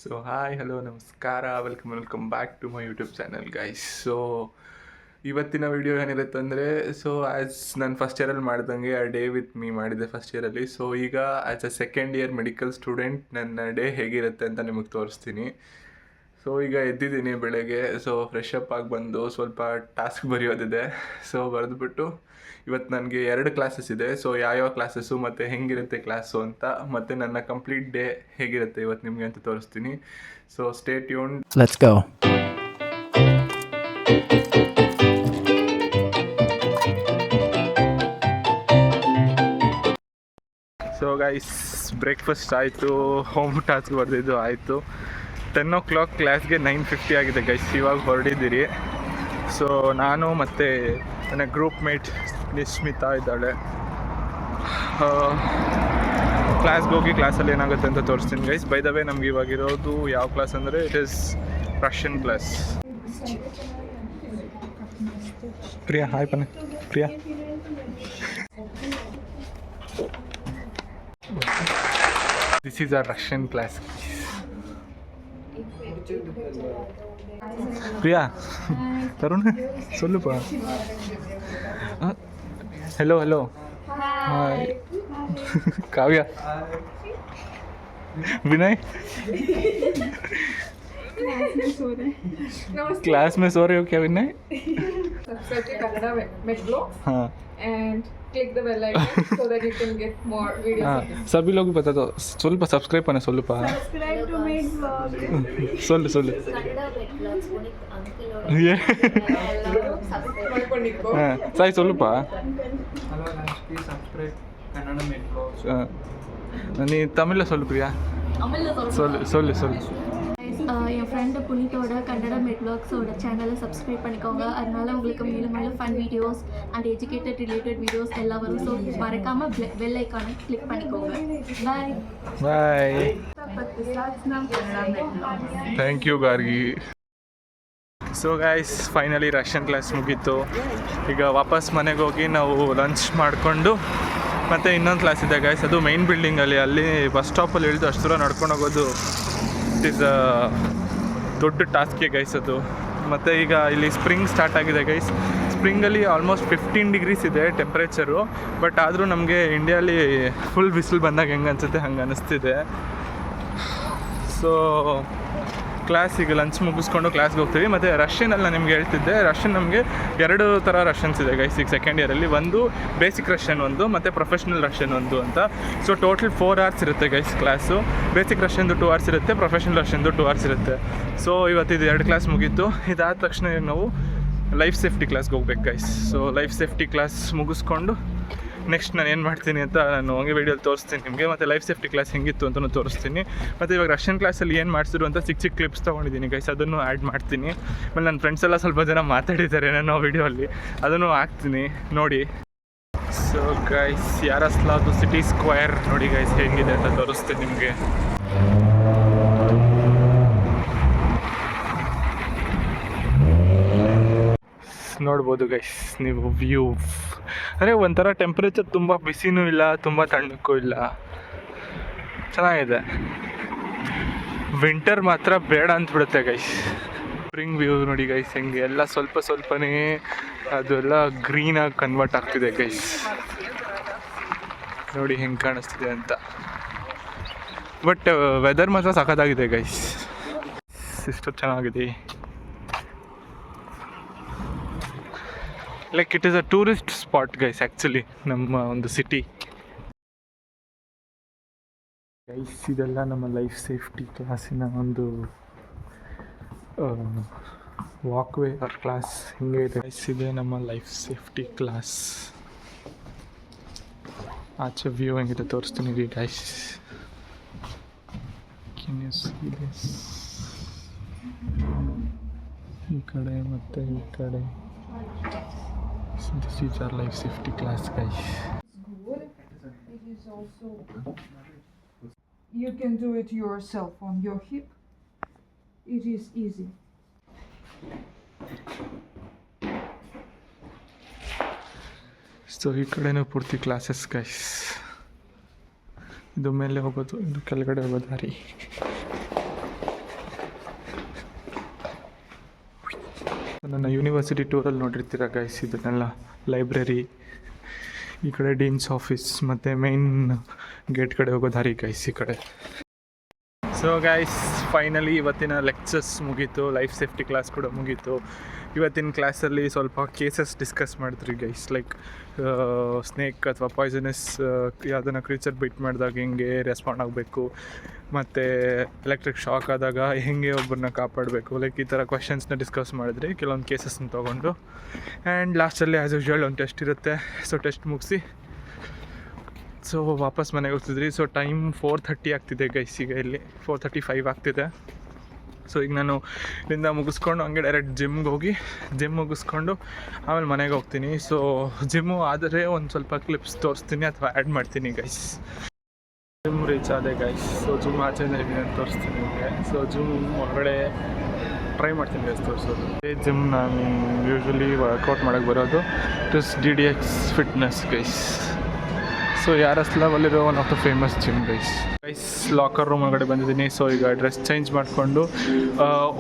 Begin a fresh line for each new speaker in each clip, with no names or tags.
So hi hello ನಮಸ್ಕಾರ, welcome back to my YouTube channel guys. So ಇವತ್ತಿನ video ಏನಿರುತ್ತೆ ಅಂದರೆ, ಸೊ ಆ್ಯಸ್ ನಾನು ಫಸ್ಟ್ ಇಯರಲ್ಲಿ ಮಾಡ್ದಂಗೆ ಆ ಡೇ ವಿತ್ ಮೀ ಮಾಡಿದ್ದೆ ಫಸ್ಟ್ ಇಯರಲ್ಲಿ. ಸೊ ಈಗ as a second year medical student ನನ್ನ ಡೇ ಹೇಗಿರುತ್ತೆ ಅಂತ ನಿಮಗೆ ತೋರಿಸ್ತೀನಿ. ಸೊ ಈಗ ಎದ್ದಿದ್ದೀನಿ ಬೆಳಗ್ಗೆ. ಸೊ ಫ್ರೆಶ್ ಅಪ್ ಆಗಿ ಬಂದು ಸ್ವಲ್ಪ ಟಾಸ್ಕ್ ಬರೆಯೋದಿದೆ. ಸೊ ಬರೆದ್ಬಿಟ್ಟು ಇವತ್ತು ನನಗೆ 2 ಕ್ಲಾಸಸ್ ಇದೆ. ಸೊ ಯಾವ ಕ್ಲಾಸಸ್ಸು ಮತ್ತು ಹೆಂಗಿರುತ್ತೆ ಕ್ಲಾಸು ಅಂತ, ಮತ್ತು ನನ್ನ ಕಂಪ್ಲೀಟ್ ಡೇ ಹೇಗಿರುತ್ತೆ ಇವತ್ತು ನಿಮಗೆ ಅಂತ ತೋರಿಸ್ತೀನಿ. So stay tuned.
Let's go.
So guys, breakfast ಆಯಿತು, ಹೋಮ್ ಟಾಸ್ಕ್ ಬರೆದಿದ್ದು ಆಯಿತು. 10 o'clock ಕ್ಲಾಸ್ಗೆ 9:50 ಆಗಿದೆ ಗೈಸ್. ಇವಾಗ ಹೊರಡಿದ್ದೀರಿ. ಸೊ ನಾನು ಮತ್ತು ನನ್ನ ಗ್ರೂಪ್ ಮೇಟ್ ನಿಶ್ಮಿತಾ ಇದ್ದಾಳೆ. ಕ್ಲಾಸ್ಗೆ ಹೋಗಿ ಕ್ಲಾಸಲ್ಲಿ ಏನಾಗುತ್ತೆ ಅಂತ ತೋರಿಸ್ತೀನಿ ಗೈಸ್. ಬೈ ದ ವೇ ನಮ್ಗೆ ಇವಾಗಿರೋದು ಯಾವ ಕ್ಲಾಸ್ ಅಂದರೆ it is Russian class. Priya hi ಪನೆ. Priya, this is a Russian class. Priya, Tarun சொல்லுப்பா. Hello hello hi. Kavya, Vinay class में सो रहे हो क्या विनय?
Subscribe to Kannada Med Vlogs
हाँ
and click the bell icon so that you can get more videos.
हाँ, सभी लोग बता दो. ಸ್ವಲ್ಪ ಸಬ್ಸ್ಕ್ರೈಬ್ பண்ண சொல்லுப்பா.
Subscribe to Med Vlogs.
சொல்லு
ಮಾಡ್ಕೊಂಡಿಕ್ಕೋ.
ಸಾಯಿ சொல்லுப்பா.
Hello guys, please subscribe Kannada Med Vlogs.
நீ தமிழ்ல சொல்லு பிரியா. சொல்லு
என் ஃப்ரெண்டு புனித்தோட கன்னடா மெட் வ்ளாக்ஸோட சேனலை சப்ஸ்கிரைப் பண்ணிக்கோங்க. அதனால உங்களுக்கு மேலும் மேலும் fun videos and educated related videos எல்லாம் வரும். ஸோ மறக்காமல் பெல் ஐக்கானை கிளிக் பண்ணிக்கோங்க. Bye
bye. Thank you Gargi. So guys, finally Russian class ಮುಗೀತು. ಈಗ ವಾಪಸ್ ಮನೆಗೆ ಹೋಗಿ ನಾವು ಲಂಚ್ ಮಾಡಿಕೊಂಡು ಮತ್ತು ಇನ್ನೊಂದು ಕ್ಲಾಸ್ ಇದೆ ಗೈಸ್. ಅದು ಮೈನ್ ಬಿಲ್ಡಿಂಗಲ್ಲಿ, ಅಲ್ಲಿ ಬಸ್ ಸ್ಟಾಪಲ್ಲಿ ಇಳಿದು ಅಷ್ಟು ದೂರ ನಡ್ಕೊಂಡು ಹೋಗೋದು ಇಟ್ ಈಸ್ ದೊಡ್ಡ ಟಾಸ್ಕೆ ಗೈಸ್ ಅದು. ಮತ್ತು ಈಗ ಇಲ್ಲಿ ಸ್ಪ್ರಿಂಗ್ ಸ್ಟಾರ್ಟ್ ಆಗಿದೆ ಗೈಸ್. ಸ್ಪ್ರಿಂಗಲ್ಲಿ ಆಲ್ಮೋಸ್ಟ್ 15 degrees ಇದೆ ಟೆಂಪ್ರೇಚರು. ಬಟ್ ಆದರೂ ನಮಗೆ ಇಂಡಿಯಾಲಿ ಫುಲ್ ಬಿಸಿಲು ಬಂದಾಗ ಹೆಂಗೆ ಅನಿಸುತ್ತೆ ಹಂಗೆ ಅನ್ನಿಸ್ತಿದೆ. ಸೊ ಕ್ಲಾಸ್ ಈಗ ಲಂಚ್ ಮುಗಿಸ್ಕೊಂಡು ಕ್ಲಾಸ್ಗೆ ಹೋಗ್ತೀವಿ. ಮತ್ತು ರಷ್ಯನಲ್ಲಿ ನಾನು ನಿಮ್ಗೆ ಹೇಳ್ತಿದ್ದೆ, ರಷ್ಯನ್ ನಮಗೆ 2 ಥರ ರಷ್ಯನ್ಸ್ ಇದೆ ಗೈಸ್ ಈಗ ಸೆಕೆಂಡ್ ಇಯರಲ್ಲಿ. ಒಂದು ಬೇಸಿಕ್ ರಷ್ಯನ್ ಒಂದು, ಮತ್ತು ಪ್ರೊಫೆಷ್ನಲ್ ರಷ್ಯನ್ ಒಂದು ಅಂತ. ಸೊ ಟೋಟಲ್ 4 hours ಇರುತ್ತೆ ಗೈಸ್ ಕ್ಲಾಸು. ಬೇಸಿಕ್ ರಷ್ಯನ್ದು 2 hours ಇರುತ್ತೆ, ಪ್ರೊಫೆಷ್ನಲ್ ರಷ್ಯನ್ದು 2 hours ಇರುತ್ತೆ. ಸೊ ಇವತ್ತಿದು 2 ಕ್ಲಾಸ್ ಮುಗೀತು. ಇದಾದ ತಕ್ಷಣ ನಾವು ಲೈಫ್ ಸೇಫ್ಟಿ ಕ್ಲಾಸ್ಗೆ ಹೋಗ್ಬೇಕು guys. So life safety class ಮುಗಿಸ್ಕೊಂಡು ನೆಕ್ಸ್ಟ್ ನಾನು ಏನು ಮಾಡ್ತೀನಿ ಅಂತ ನಾನು ಹಂಗೆ ವೀಡಿಯೋಲಿ ತೋರಿಸ್ತೀನಿ ನಿಮಗೆ. ಮತ್ತು ಲೈಫ್ ಸೇಫ್ಟಿ ಕ್ಲಾಸ್ ಹೆಂಗಿತ್ತು ಅಂತಲೂ ತೋರಿಸ್ತೀನಿ. ಮತ್ತು ಇವಾಗ ರಷ್ಯನ್ ಕ್ಲಾಸಲ್ಲಿ ಏನು ಮಾಡಿಸಿದ್ರು ಅಂತ ಚಿಕ್ಕ ಕ್ಲಿಪ್ಸ್ ತೊಗೊಂಡಿದ್ದೀನಿ ಗೈಸ್, ಅದನ್ನು ಆ್ಯಡ್ ಮಾಡ್ತೀನಿ. ಆಮೇಲೆ ನನ್ನ ಫ್ರೆಂಡ್ಸ್ ಎಲ್ಲ ಸ್ವಲ್ಪ ಜನ ಮಾತಾಡಿದ್ದಾರೆ ನಾನು ವೀಡಿಯೋಲ್ಲಿ, ಅದನ್ನು ಹಾಕ್ತೀನಿ ನೋಡಿ. ಸೊ ಗೈಸ್, ಯಾರಸ್ಲಾದು ಸಿಟಿ ಸ್ಕ್ವೇರ್ ನೋಡಿ ಗೈಸ್ ಹೇಗಿದೆ ಅಂತ ತೋರಿಸ್ತೀನಿ ನಿಮಗೆ. ನೋಡ್ಬೋದು ಗೈಸ್ ನೀವು ವ್ಯೂ. ಅಂದರೆ ಒಂಥರ ಟೆಂಪ್ರೇಚರ್ ತುಂಬ ಬಿಸಿನೂ ಇಲ್ಲ, ತುಂಬ ತಣ್ಣಕ್ಕೂ ಇಲ್ಲ, ಚೆನ್ನಾಗಿದೆ. ವಿಂಟರ್ ಮಾತ್ರ ಬೇಡ ಅಂದ್ಬಿಡುತ್ತೆ ಗೈಸ್. ಸ್ಪ್ರಿಂಗ್ ವ್ಯೂ ನೋಡಿ ಗೈಸ್ ಹೆಂಗೆ ಎಲ್ಲ ಸ್ವಲ್ಪನೇ ಅದೆಲ್ಲ ಗ್ರೀನಾಗಿ ಕನ್ವರ್ಟ್ ಆಗ್ತಿದೆ ಗೈಸ್. ನೋಡಿ ಹೆಂಗೆ ಕಾಣಿಸ್ತಿದೆ ಅಂತ. ಬಟ್ ವೆದರ್ ಮಾತ್ರ ಸಖತ್ತಾಗಿದೆ ಗೈಸ್, ಇಷ್ಟು ಚೆನ್ನಾಗಿದೆ. Like it is a tourist spot guys actually ನಮ್ಮ ಒಂದು ಸಿಟಿ ಗೈಸ್. ಇದೆಲ್ಲ ನಮ್ಮ ಲೈಫ್ ಸೇಫ್ಟಿ ಕ್ಲಾಸಿನ ಒಂದು ವಾಕ್ವೇ ಆರ್ ಕ್ಲಾಸ್ ಹಿಂಗೆ ಇದೆ ಗೈಸ್. ಇದೆ ನಮ್ಮ ಲೈಫ್ ಸೇಫ್ಟಿ ಕ್ಲಾಸ್. ಆಚೆ ವ್ಯೂ ಹೆಂಗಿದೆ ತೋರಿಸ್ತೀನಿ ರೀ guys. Can you see this? ಈ ಕಡೆ ಮತ್ತು ಈ ಕಡೆ. So this is our life safety class guys.
Good. It is also, you can do it yourself on your hip. It is easy.
So ಈ ಕಡೆನೂ ಪೂರ್ತಿ ಕ್ಲಾಸಸ್ ಗೈಸ್. ಇದು ಮೇಲೆ ಹೋಗೋದು, ಇದು ಕೆಳಗಡೆ ಹೋಗೋ ದಾರಿ. ನನ್ನ ಯೂನಿವರ್ಸಿಟಿ ಟೂರಲ್ಲಿ ನೋಡಿರ್ತೀರ ಗೈಸ್, ಇದನ್ನೆಲ್ಲ ಲೈಬ್ರರಿ, ಈ ಕಡೆ ಡೀನ್ಸ್ ಆಫೀಸ್ ಮತ್ತು ಮೇನ್ ಗೇಟ್ ಕಡೆ ಹೋಗೋ ದಾರಿ ಗೈಸ್ ಈ ಕಡೆ. ಸೊ ಗೈಸ್ ಫೈನಲಿ ಇವತ್ತಿನ ಲೆಕ್ಚರ್ಸ್ ಮುಗೀತು, ಲೈಫ್ ಸೇಫ್ಟಿ ಕ್ಲಾಸ್ ಕೂಡ ಮುಗೀತು. ಇವತ್ತಿನ ಕ್ಲಾಸಲ್ಲಿ ಸ್ವಲ್ಪ ಕೇಸಸ್ ಡಿಸ್ಕಸ್ ಮಾಡಿದ್ರಿ ಗೈಸ್, ಲೈಕ್ ಸ್ನೇಕ್ ಅಥವಾ ಪಾಯ್ಸನಸ್ ಯಾವುದನ್ನ ಕ್ರೀಚರ್ ಬಿಟ್ ಮಾಡಿದಾಗ ಹೆಂಗೆ ರೆಸ್ಪಾಂಡ್ ಆಗಬೇಕು, ಮತ್ತು ಎಲೆಕ್ಟ್ರಿಕ್ ಶಾಕ್ ಆದಾಗ ಹೆಂಗೆ ಒಬ್ಬರನ್ನ ಕಾಪಾಡಬೇಕು, ಲೈಕ್ ಈ ಥರ ಕ್ವೆಶನ್ಸ್ನ ಡಿಸ್ಕಸ್ ಮಾಡಿದ್ರಿ ಕೆಲವೊಂದು ಕೇಸಸ್ನ ತೊಗೊಂಡು. ಆ್ಯಂಡ್ ಲಾಸ್ಟಲ್ಲಿ ಆ್ಯಸ್ ಯೂಶ್ವಲ್ ಒಂದು ಟೆಸ್ಟ್ ಇರುತ್ತೆ. ಸೊ ಟೆಸ್ಟ್ ಮುಗಿಸಿ ಸೊ ವಾಪಸ್ ಮನೆಗೆ ಹೋಗ್ತಿದ್ರಿ. ಸೊ ಟೈಮ್ 4:30 ಆಗ್ತಿದೆ ಗೈಸ್, ಈಗ ಇಲ್ಲಿ 4:35 ಆಗ್ತಿದೆ. ಸೊ ಈಗ ನಾನು ಇಲ್ಲಿಂದ ಮುಗಿಸ್ಕೊಂಡು ಹಂಗೆ ಡೈರೆಕ್ಟ್ ಜಿಮ್ ಮುಗಿಸ್ಕೊಂಡು ಆಮೇಲೆ ಮನೆಗೆ ಹೋಗ್ತೀನಿ. ಸೊ ಜಿಮ್ಮು ಆದರೆ ಒಂದು ಸ್ವಲ್ಪ ಕ್ಲಿಪ್ಸ್ ತೋರಿಸ್ತೀನಿ ಅಥವಾ ಆ್ಯಡ್ ಮಾಡ್ತೀನಿ ಗೈಸ್. ಜಿಮ್ ರೀಚ್ ಆದೆ ಗೈಸ್. ಸೊ ಜಿಮ್ ಆಚೆನೇ ಇದೆ ಅಂತ ತೋರಿಸ್ತೀನಿ ನಿಮಗೆ. ಸೊ ಜಿಮ್ ಹೊರಗಡೆ ಟ್ರೈ ಮಾಡ್ತೀನಿ ಗೈಸ್ ತೋರಿಸೋದು. ಜಿಮ್ ನಾನು ಯೂಶ್ವಲಿ ವರ್ಕೌಟ್ ಮಾಡೋಕ್ಕೆ ಬರೋದು just DDX fitness guys. So ಯಾರಸ್ ಲೆವೆಲಿರೋ one of the famous gym guys. Locker room ಒಳಗಡೆ ಬಂದಿದ್ದೀನಿ. ಸೊ ಈಗ ಡ್ರೆಸ್ ಚೇಂಜ್ ಮಾಡಿಕೊಂಡು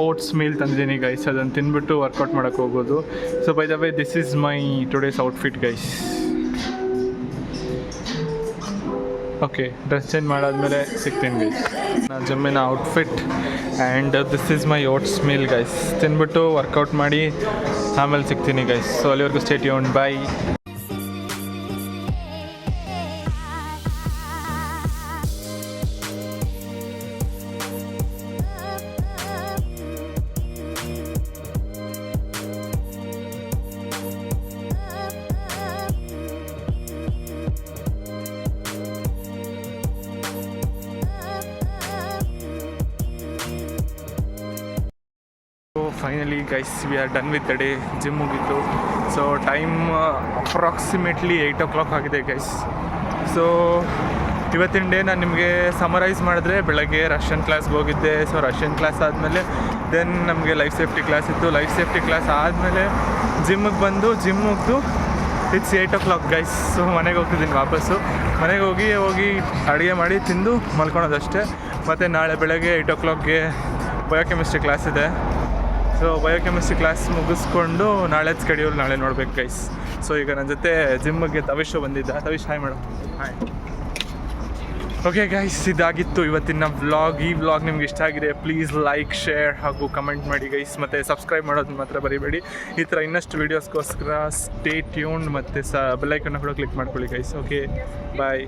ಓಟ್ಸ್ ಮೀಲ್ ತಂದಿದ್ದೀನಿ ಗೈಸ್, ಅದನ್ನು ತಿಂದ್ಬಿಟ್ಟು ವರ್ಕೌಟ್ ಮಾಡೋಕ್ಕೆ ಹೋಗೋದು. So by the way this is my today's outfit guys. Okay, dress change ಮಾಡಾದ್ಮೇಲೆ ಸಿಗ್ತೀನಿ ಗೈಸ್. ನಾನು ಜಿಮ್ಮಿನ outfit and this is my oats meal guys. ತಿಂದ್ಬಿಟ್ಟು ವರ್ಕೌಟ್ ಮಾಡಿ ಆಮೇಲೆ ಸಿಗ್ತೀನಿ ಗೈಸ್. ಸೊ ಅಲ್ಲಿವರೆಗೂ stay tuned, bye. Finally guys we are done with the day. Gym ಮುಗೀತು. ಸೊ ಟೈಮ್ ಅಪ್ರಾಕ್ಸಿಮೇಟ್ಲಿ 8 o'clock ಆಗಿದೆ ಗೈಸ್. ಸೊ ಇವತ್ತಿನ ಡೇ ನಾನು ನಿಮಗೆ ಸಮರೈಸ್ ಮಾಡಿದ್ರೆ, ಬೆಳಗ್ಗೆ ರಷ್ಯನ್ ಕ್ಲಾಸ್ಗೆ ಹೋಗಿದ್ದೆ. ಸೊ ರಷ್ಯನ್ ಕ್ಲಾಸ್ ಆದಮೇಲೆ ದೆನ್ ನಮಗೆ ಲೈಫ್ ಸೇಫ್ಟಿ ಕ್ಲಾಸ್ ಇತ್ತು. ಲೈಫ್ ಸೇಫ್ಟಿ ಕ್ಲಾಸ್ ಆದಮೇಲೆ ಜಿಮ್ಮಿಗೆ ಬಂದು ಜಿಮ್ ಮುಗಿದು ಇಟ್ಸ್ 8 o'clock ಗೈಸ್. ಸೊ ಮನೆಗೆ ಹೋಗ್ತಿದ್ದೀನಿ ವಾಪಸ್ಸು. ಮನೆಗೆ ಹೋಗಿ ಅಡುಗೆ ಮಾಡಿ ತಿಂದು ಮಲ್ಕೊಳೋದಷ್ಟೇ. ಮತ್ತು ನಾಳೆ ಬೆಳಗ್ಗೆ 8 o'clockಗೆ ಬಯೋಕೆಮಿಸ್ಟ್ರಿ ಕ್ಲಾಸ್ ಇದೆ. ಸೊ ಬಯೋಕೆಮಿಸ್ಟ್ರಿ ಕ್ಲಾಸ್ ಮುಗಿಸ್ಕೊಂಡು ನಾಳೆ ಸ್ಕೆಡ್ಯೂಲ್ ನಾಳೆ ನೋಡ್ಬೇಕು ಗೈಸ್. ಸೊ ಈಗ ನನ್ನ ಜೊತೆ ಜಿಮ್ಮಿಗೆ ತವಿಶ್ ಬಂದಿದ್ದ. Tavish hi madam. Hi. Okay guys, ಇದಾಗಿತ್ತು ಇವತ್ತಿನ ವ್ಲಾಗ್. ಈ ವ್ಲಾಗ್ ನಿಮ್ಗೆ ಇಷ್ಟ ಆಗಿದೆ ಪ್ಲೀಸ್ ಲೈಕ್, ಶೇರ್ ಹಾಗೂ ಕಮೆಂಟ್ ಮಾಡಿ ಗೈಸ್. ಮತ್ತು ಸಬ್ಸ್ಕ್ರೈಬ್ ಮಾಡೋದು ಮಾತ್ರ ಬರೀಬೇಡಿ. ಈ ಥರ ಇನ್ನಷ್ಟು ವೀಡಿಯೋಸ್ಗೋಸ್ಕರ ಸ್ಟೇ ಟ್ಯೂನ್ಡ್ ಮತ್ತು ಬೆಲ್ ಐಕನ್ನ ಕೂಡ ಕ್ಲಿಕ್ ಮಾಡ್ಕೊಳ್ಳಿ ಗೈಸ್. ಓಕೆ, ಬಾಯ್.